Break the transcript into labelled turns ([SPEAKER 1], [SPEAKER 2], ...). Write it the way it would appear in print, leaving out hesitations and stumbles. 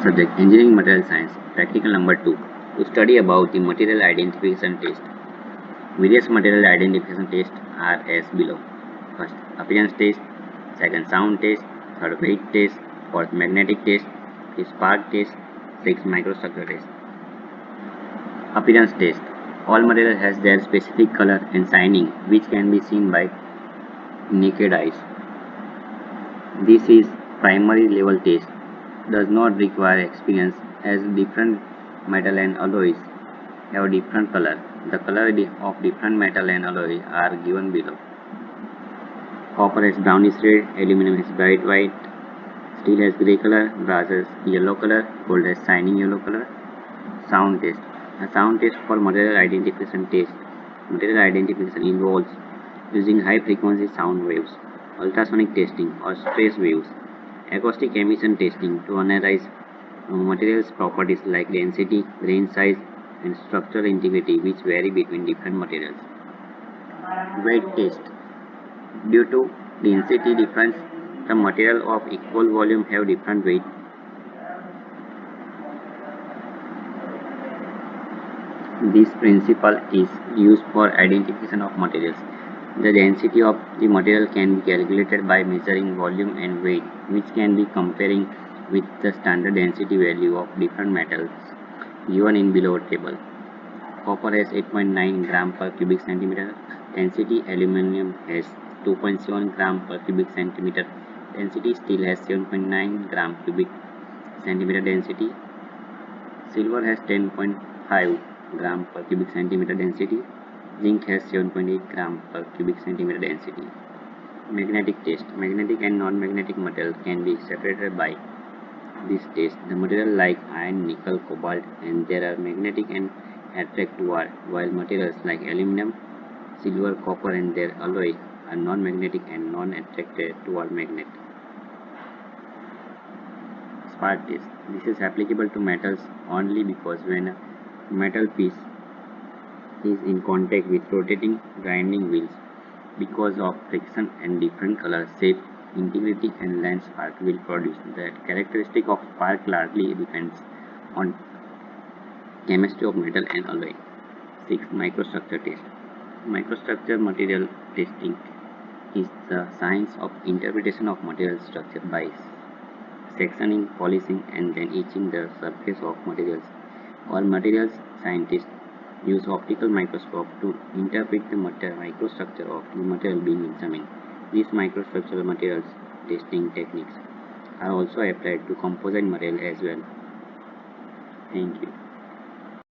[SPEAKER 1] Subject Engineering Material Science, Practical number 2. To study about the material identification test. Various material identification tests are as below. First, appearance test. Second, sound test. Third, weight test. Fourth, magnetic test. Fifth, spark test. Sixth, microstructure test. Appearance test. All material has their specific color and shining, which can be seen by naked eyes. This is primary level test. Does not require experience as different metal and alloys have different color. The color of different metal and alloy are given below. Copper has brownish red, aluminum has bright white, steel has grey color, brass has yellow color, gold has shining yellow color. Sound test. A sound test for material identification test. Material identification involves using high frequency sound waves, ultrasonic testing or stress waves, acoustic emission testing to analyze materials properties like density, grain size, and structural integrity which vary between different materials. Weight test. Due to density difference, the material of equal volume have different weight. This principle is used for identification of materials. The density of the material can be calculated by measuring volume and weight, which can be comparing with the standard density value of different metals given in below table. Copper has 8.9 gram per cubic centimeter density, aluminum has 2.7 gram per cubic centimeter density, steel has 7.9 gram cubic centimeter density, silver has 10.5 gram per cubic centimeter density, zinc has 7.8 gram per cubic centimeter density. Magnetic test. Magnetic and non-magnetic material can be separated by this test. The material like iron, nickel, cobalt, and there are magnetic and attract toward, while materials like aluminum, silver, copper, and their alloy are non-magnetic and non-attracted toward magnet. Spark test. This is applicable to metals only because when a metal piece is in contact with rotating grinding wheels, because of friction and different color, shape, integrity, and length, spark will produce. The characteristic of spark largely depends on chemistry of metal and alloy. 6. Microstructure test. Microstructure material testing is the science of interpretation of material structure by sectioning, polishing, and then etching the surface of materials. All materials scientists use optical microscope to interpret the microstructure of the material being examined. These microstructural materials testing techniques are also applied to composite material as well. Thank you.